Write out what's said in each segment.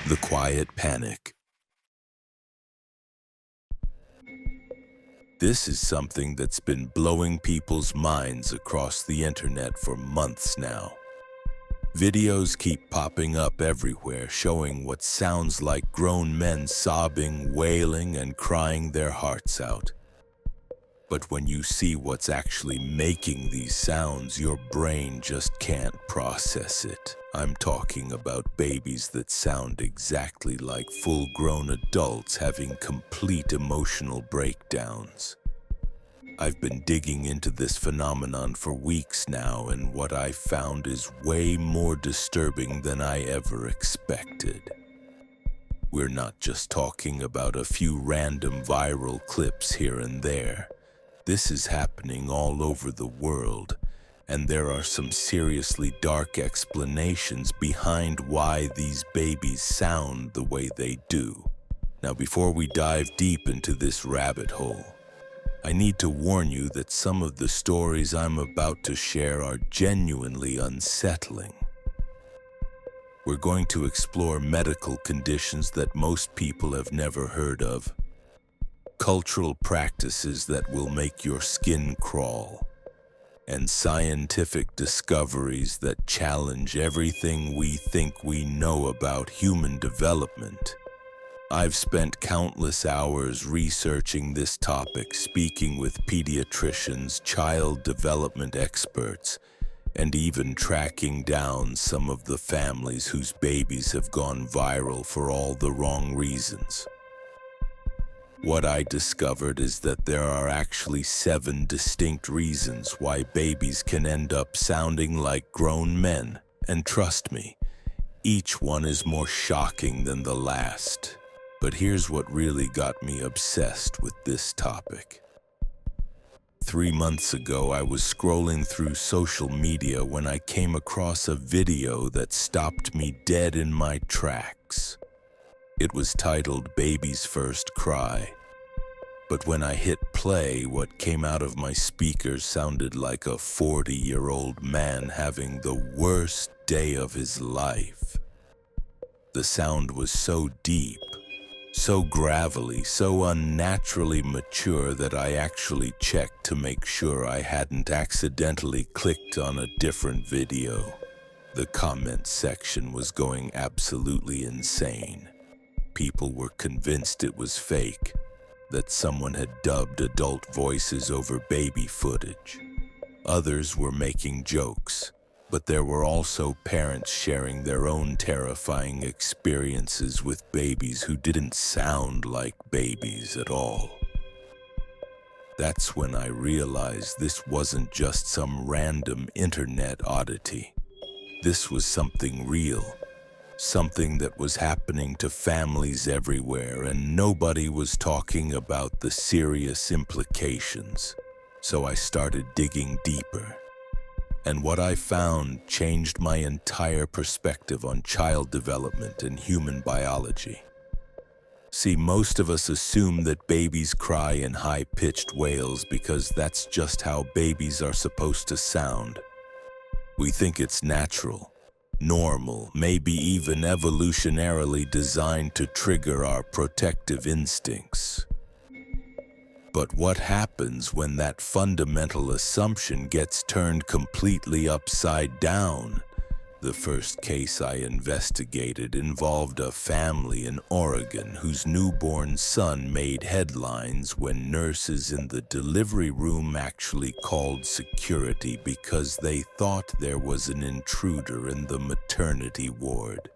The quiet panic. This is something that's been blowing people's minds across the internet for months now. Videos keep popping up everywhere showing what sounds like grown men sobbing, wailing, and crying their hearts out. But when you see what's actually making these sounds, your brain just can't process it. I'm talking about babies that sound exactly like full-grown adults having complete emotional breakdowns. I've been digging into this phenomenon for weeks now, and what I found is way more disturbing than I ever expected. We're not just talking about a few random viral clips here and there. This is happening all over the world, and there are some seriously dark explanations behind why these babies sound the way they do. Now, before we dive deep into this rabbit hole, I need to warn you that some of the stories I'm about to share are genuinely unsettling. We're going to explore medical conditions that most people have never heard of, cultural practices that will make your skin crawl, and scientific discoveries that challenge everything we think we know about human development. I've spent countless hours researching this topic, speaking with pediatricians, child development experts, and even tracking down some of the families whose babies have gone viral for all the wrong reasons. What I discovered is that there are actually 7 distinct reasons why babies can end up sounding like grown men, and trust me, each one is more shocking than the last. But here's what really got me obsessed with this topic. 3 months ago, I was scrolling through social media when I came across a video that stopped me dead in my tracks. It was titled "Baby's First Cry." But when I hit play, what came out of my speakers sounded like a 40-year-old man having the worst day of his life. The sound was so deep, so gravelly, so unnaturally mature that I actually checked to make sure I hadn't accidentally clicked on a different video. The comment section was going absolutely insane. People were convinced it was fake, that someone had dubbed adult voices over baby footage. Others were making jokes, but there were also parents sharing their own terrifying experiences with babies who didn't sound like babies at all. That's when I realized this wasn't just some random internet oddity. This was something real, something that was happening to families everywhere, and nobody was talking about the serious implications. So I started digging deeper. And what I found changed my entire perspective on child development and human biology. See, most of us assume that babies cry in high-pitched wails because that's just how babies are supposed to sound. We think it's natural, normal, maybe even evolutionarily designed to trigger our protective instincts. But what happens when that fundamental assumption gets turned completely upside down? The first case I investigated involved a family in Oregon whose newborn son made headlines when nurses in the delivery room actually called security because they thought there was an intruder in the maternity ward.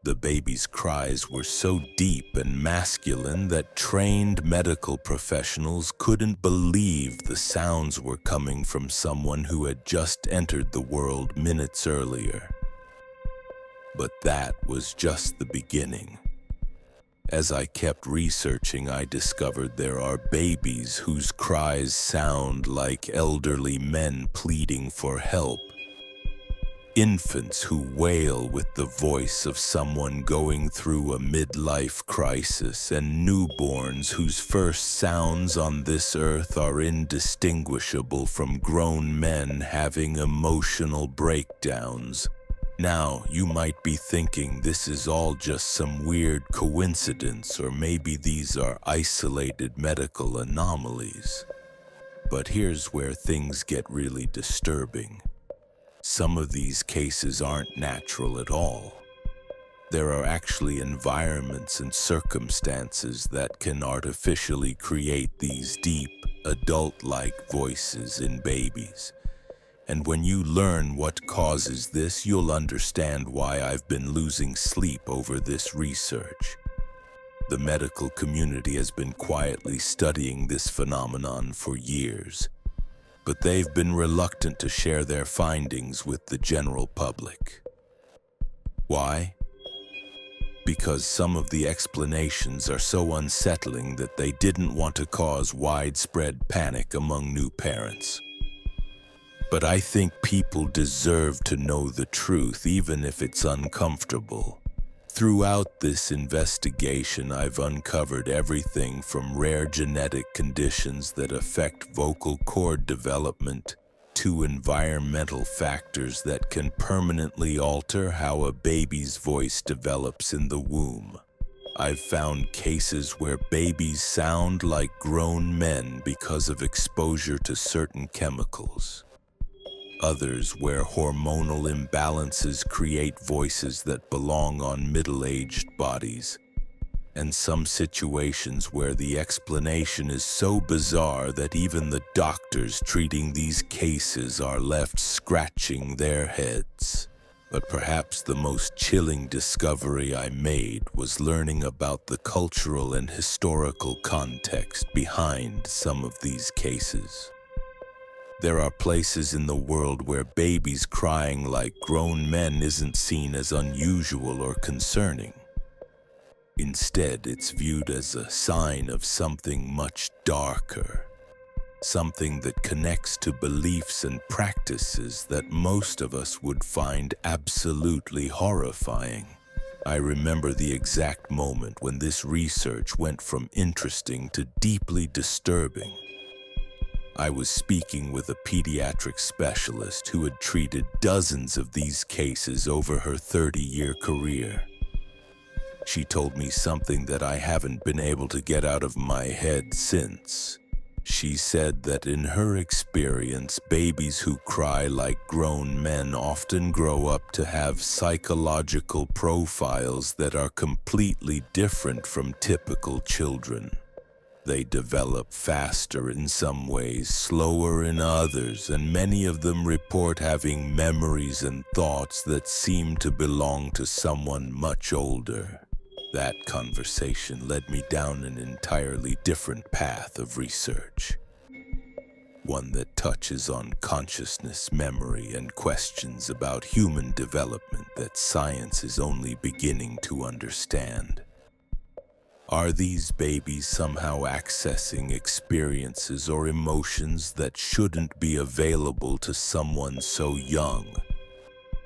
The baby's cries were so deep and masculine that trained medical professionals couldn't believe the sounds were coming from someone who had just entered the world minutes earlier. But that was just the beginning. As I kept researching, I discovered there are babies whose cries sound like elderly men pleading for help. Infants who wail with the voice of someone going through a midlife crisis, and newborns whose first sounds on this earth are indistinguishable from grown men having emotional breakdowns. Now, you might be thinking this is all just some weird coincidence, or maybe these are isolated medical anomalies. But here's where things get really disturbing. Some of these cases aren't natural at all. There are actually environments and circumstances that can artificially create these deep, adult-like voices in babies. And when you learn what causes this, you'll understand why I've been losing sleep over this research. The medical community has been quietly studying this phenomenon for years, but they've been reluctant to share their findings with the general public. Why? Because some of the explanations are so unsettling that they didn't want to cause widespread panic among new parents. But I think people deserve to know the truth, even if it's uncomfortable. Throughout this investigation, I've uncovered everything from rare genetic conditions that affect vocal cord development to environmental factors that can permanently alter how a baby's voice develops in the womb. I've found cases where babies sound like grown men because of exposure to certain chemicals. Others where hormonal imbalances create voices that belong on middle-aged bodies. And some situations where the explanation is so bizarre that even the doctors treating these cases are left scratching their heads. But perhaps the most chilling discovery I made was learning about the cultural and historical context behind some of these cases. There are places in the world where babies crying like grown men isn't seen as unusual or concerning. Instead, it's viewed as a sign of something much darker, something that connects to beliefs and practices that most of us would find absolutely horrifying. I remember the exact moment when this research went from interesting to deeply disturbing. I was speaking with a pediatric specialist who had treated dozens of these cases over her 30-year career. She told me something that I haven't been able to get out of my head since. She said that in her experience, babies who cry like grown men often grow up to have psychological profiles that are completely different from typical children. They develop faster in some ways, slower in others, and many of them report having memories and thoughts that seem to belong to someone much older. That conversation led me down an entirely different path of research. One that touches on consciousness, memory, and questions about human development that science is only beginning to understand. Are these babies somehow accessing experiences or emotions that shouldn't be available to someone so young?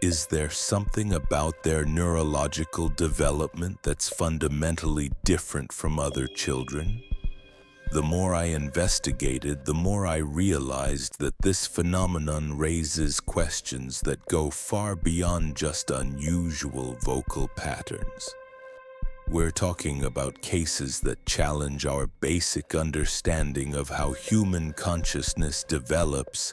Is there something about their neurological development that's fundamentally different from other children? The more I investigated, the more I realized that this phenomenon raises questions that go far beyond just unusual vocal patterns. We're talking about cases that challenge our basic understanding of how human consciousness develops,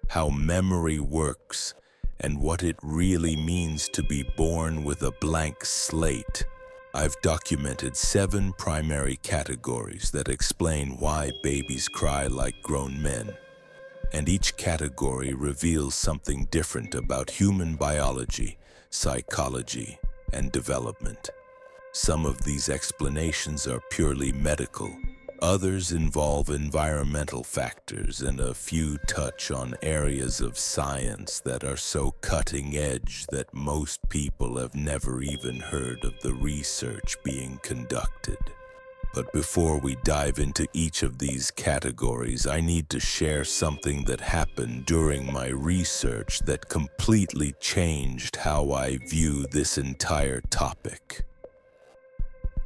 how memory works, and what it really means to be born with a blank slate. I've documented 7 primary categories that explain why babies cry like grown men, and each category reveals something different about human biology, psychology, and development. Some of these explanations are purely medical. Others involve environmental factors, and a few touch on areas of science that are so cutting edge that most people have never even heard of the research being conducted. But before we dive into each of these categories, I need to share something that happened during my research that completely changed how I view this entire topic.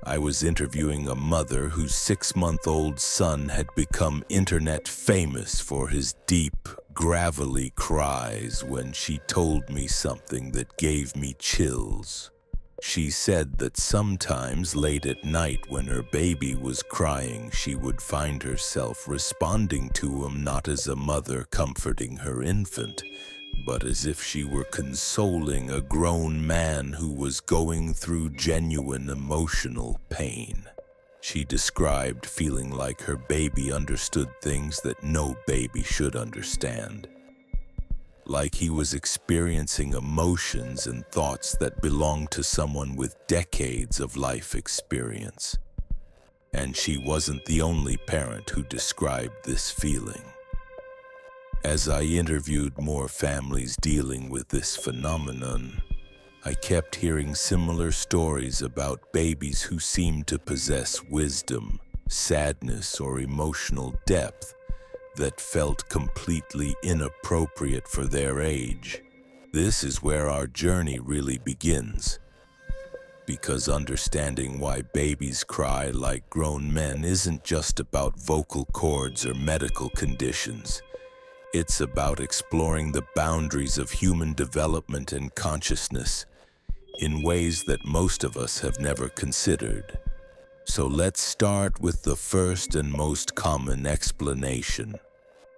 I was interviewing a mother whose 6-month-old son had become internet famous for his deep, gravelly cries when she told me something that gave me chills. She said that sometimes late at night when her baby was crying, she would find herself responding to him not as a mother comforting her infant, but as if she were consoling a grown man who was going through genuine emotional pain. She described feeling like her baby understood things that no baby should understand, like he was experiencing emotions and thoughts that belonged to someone with decades of life experience. And she wasn't the only parent who described this feeling. As I interviewed more families dealing with this phenomenon, I kept hearing similar stories about babies who seemed to possess wisdom, sadness, or emotional depth that felt completely inappropriate for their age. This is where our journey really begins, because understanding why babies cry like grown men isn't just about vocal cords or medical conditions. It's about exploring the boundaries of human development and consciousness in ways that most of us have never considered. So let's start with the first and most common explanation,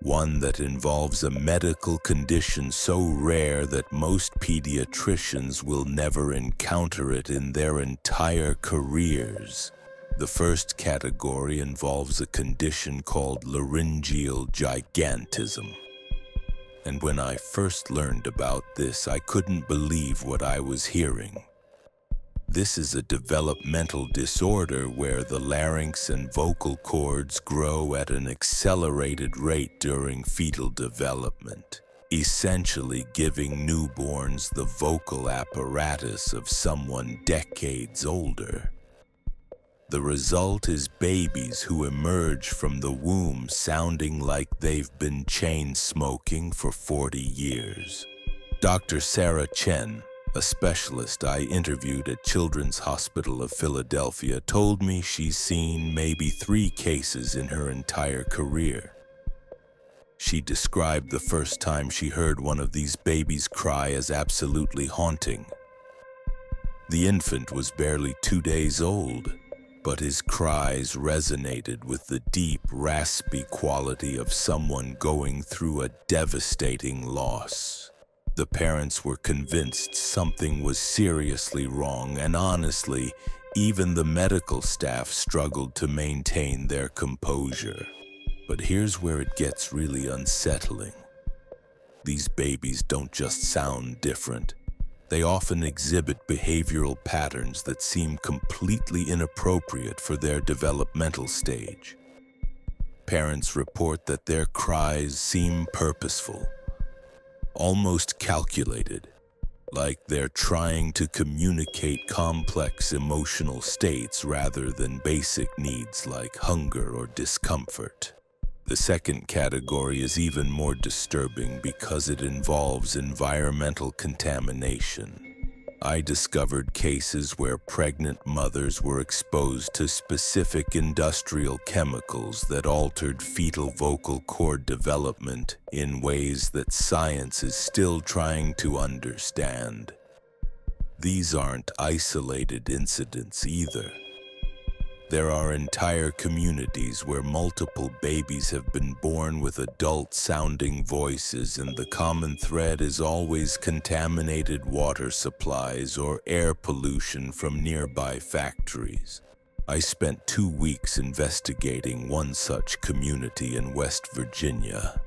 one that involves a medical condition so rare that most pediatricians will never encounter it in their entire careers. The first category involves a condition called laryngeal gigantism. And when I first learned about this, I couldn't believe what I was hearing. This is a developmental disorder where the larynx and vocal cords grow at an accelerated rate during fetal development, essentially giving newborns the vocal apparatus of someone decades older. The result is babies who emerge from the womb sounding like they've been chain smoking for 40 years. Dr. Sarah Chen, a specialist I interviewed at Children's Hospital of Philadelphia, told me she's seen maybe 3 cases in her entire career. She described the first time she heard one of these babies cry as absolutely haunting. The infant was barely 2 days old, but his cries resonated with the deep, raspy quality of someone going through a devastating loss. The parents were convinced something was seriously wrong, and honestly, even the medical staff struggled to maintain their composure. But here's where it gets really unsettling. These babies don't just sound different. They often exhibit behavioral patterns that seem completely inappropriate for their developmental stage. Parents report that their cries seem purposeful, almost calculated, like they're trying to communicate complex emotional states rather than basic needs like hunger or discomfort. The second category is even more disturbing because it involves environmental contamination. I discovered cases where pregnant mothers were exposed to specific industrial chemicals that altered fetal vocal cord development in ways that science is still trying to understand. These aren't isolated incidents either. There are entire communities where multiple babies have been born with adult-sounding voices, and the common thread is always contaminated water supplies or air pollution from nearby factories. I spent 2 weeks investigating one such community in West Virginia,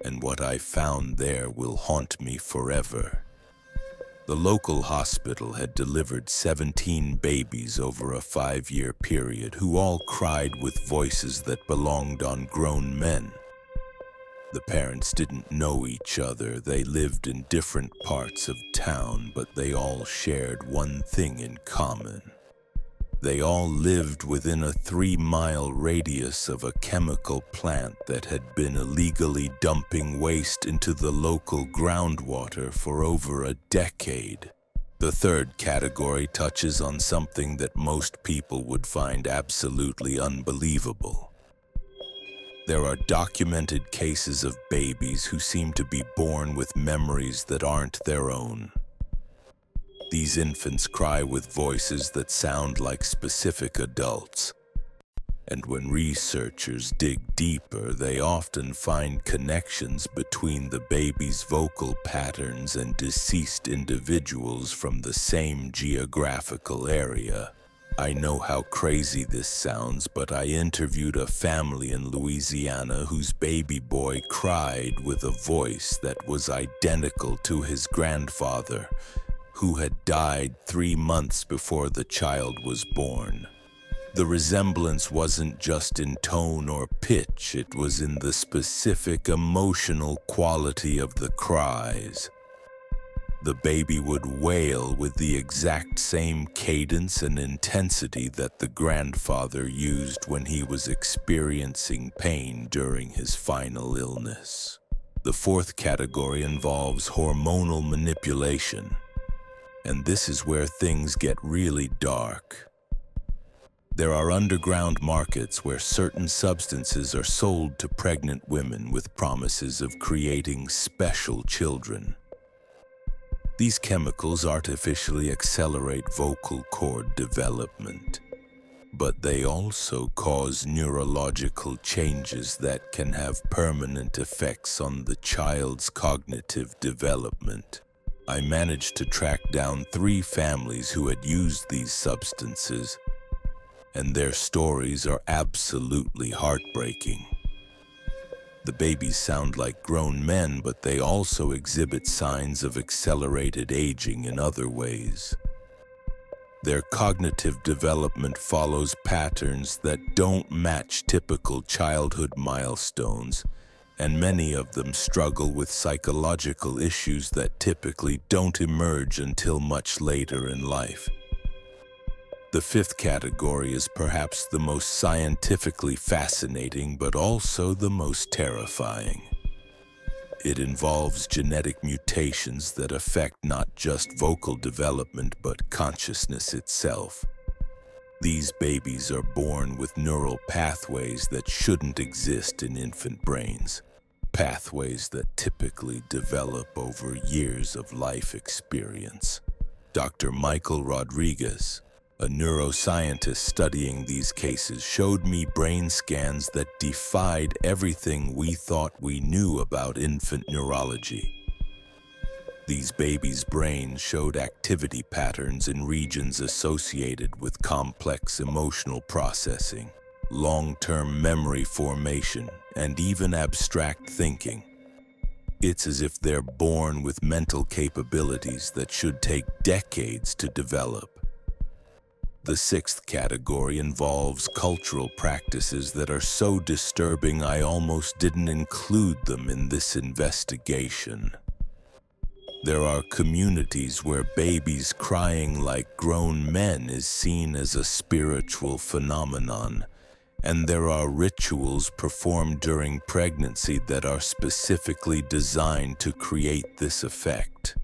and what I found there will haunt me forever. The local hospital had delivered 17 babies over a 5-year period who all cried with voices that belonged on grown men. The parents didn't know each other. They lived in different parts of town, but they all shared one thing in common. They all lived within a 3-mile radius of a chemical plant that had been illegally dumping waste into the local groundwater for over a decade. The third category touches on something that most people would find absolutely unbelievable. There are documented cases of babies who seem to be born with memories that aren't their own. These infants cry with voices that sound like specific adults. And when researchers dig deeper, they often find connections between the baby's vocal patterns and deceased individuals from the same geographical area. I know how crazy this sounds, but I interviewed a family in Louisiana whose baby boy cried with a voice that was identical to his grandfather, who had died 3 months before the child was born. The resemblance wasn't just in tone or pitch, it was in the specific emotional quality of the cries. The baby would wail with the exact same cadence and intensity that the grandfather used when he was experiencing pain during his final illness. The fourth category involves hormonal manipulation, and this is where things get really dark. There are underground markets where certain substances are sold to pregnant women with promises of creating special children. These chemicals artificially accelerate vocal cord development, but they also cause neurological changes that can have permanent effects on the child's cognitive development. I managed to track down 3 families who had used these substances, and their stories are absolutely heartbreaking. The babies sound like grown men, but they also exhibit signs of accelerated aging in other ways. Their cognitive development follows patterns that don't match typical childhood milestones, and many of them struggle with psychological issues that typically don't emerge until much later in life. The fifth category is perhaps the most scientifically fascinating, but also the most terrifying. It involves genetic mutations that affect not just vocal development, but consciousness itself. These babies are born with neural pathways that shouldn't exist in infant brains, pathways that typically develop over years of life experience. Dr. Michael Rodriguez, a neuroscientist studying these cases, showed me brain scans that defied everything we thought we knew about infant neurology. These babies' brains showed activity patterns in regions associated with complex emotional processing, long-term memory formation, and even abstract thinking. It's as if they're born with mental capabilities that should take decades to develop. The sixth category involves cultural practices that are so disturbing I almost didn't include them in this investigation. There are communities where babies crying like grown men is seen as a spiritual phenomenon, and there are rituals performed during pregnancy that are specifically designed to create this effect.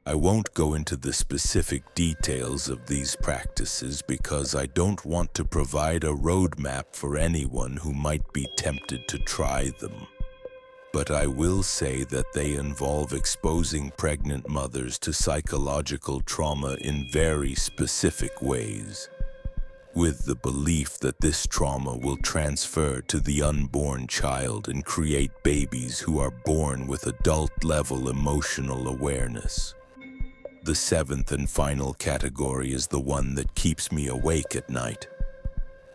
I won't go into the specific details of these practices because I don't want to provide a roadmap for anyone who might be tempted to try them. But I will say that they involve exposing pregnant mothers to psychological trauma in very specific ways, with the belief that this trauma will transfer to the unborn child and create babies who are born with adult-level emotional awareness. The seventh and final category is the one that keeps me awake at night.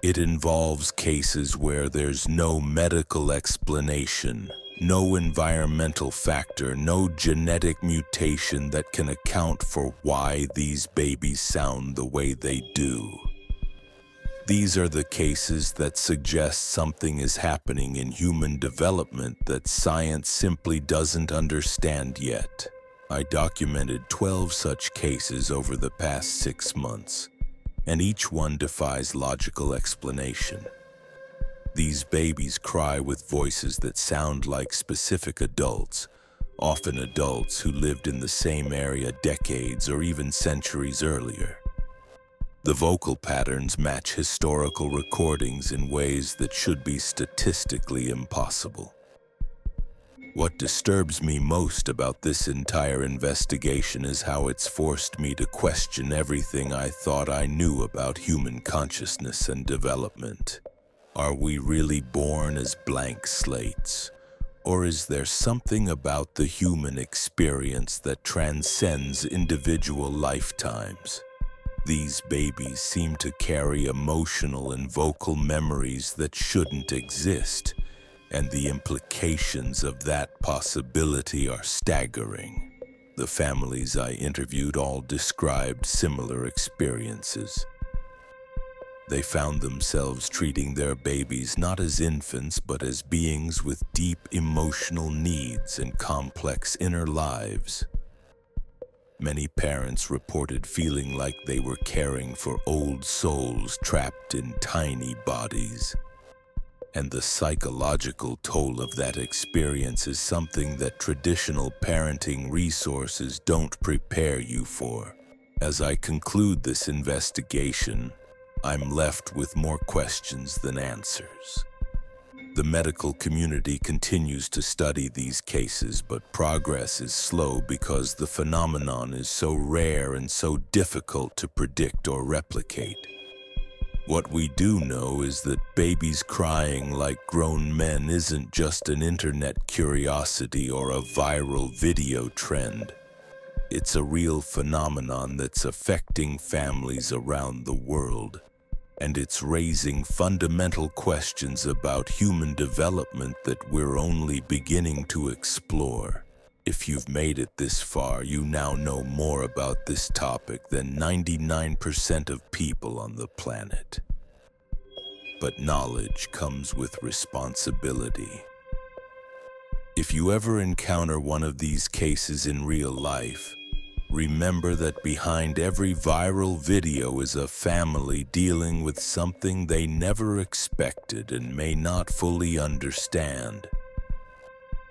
It involves cases where there's no medical explanation, no environmental factor, no genetic mutation that can account for why these babies sound the way they do. These are the cases that suggest something is happening in human development that science simply doesn't understand yet. I documented 12 such cases over the past 6 months, and each one defies logical explanation. These babies cry with voices that sound like specific adults, often adults who lived in the same area decades or even centuries earlier. The vocal patterns match historical recordings in ways that should be statistically impossible. What disturbs me most about this entire investigation is how it's forced me to question everything I thought I knew about human consciousness and development. Are we really born as blank slates? Or is there something about the human experience that transcends individual lifetimes? These babies seem to carry emotional and vocal memories that shouldn't exist, and the implications of that possibility are staggering. The families I interviewed all described similar experiences. They found themselves treating their babies not as infants, but as beings with deep emotional needs and complex inner lives. Many parents reported feeling like they were caring for old souls trapped in tiny bodies. And the psychological toll of that experience is something that traditional parenting resources don't prepare you for. As I conclude this investigation, I'm left with more questions than answers. The medical community continues to study these cases, but progress is slow because the phenomenon is so rare and so difficult to predict or replicate. What we do know is that babies crying like grown men isn't just an internet curiosity or a viral video trend. It's a real phenomenon that's affecting families around the world, and it's raising fundamental questions about human development that we're only beginning to explore. If you've made it this far, you now know more about this topic than 99% of people on the planet. But knowledge comes with responsibility. If you ever encounter one of these cases in real life, remember that behind every viral video is a family dealing with something they never expected and may not fully understand.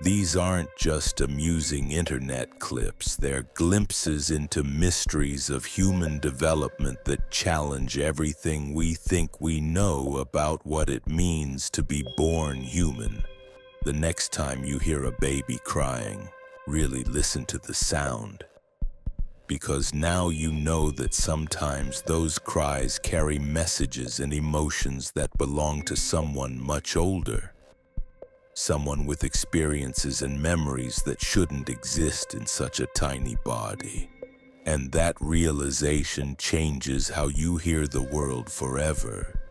These aren't just amusing internet clips, they're glimpses into mysteries of human development that challenge everything we think we know about what it means to be born human. The next time you hear a baby crying, really listen to the sound. Because now you know that sometimes those cries carry messages and emotions that belong to someone much older. Someone with experiences and memories that shouldn't exist in such a tiny body. And that realization changes how you hear the world forever.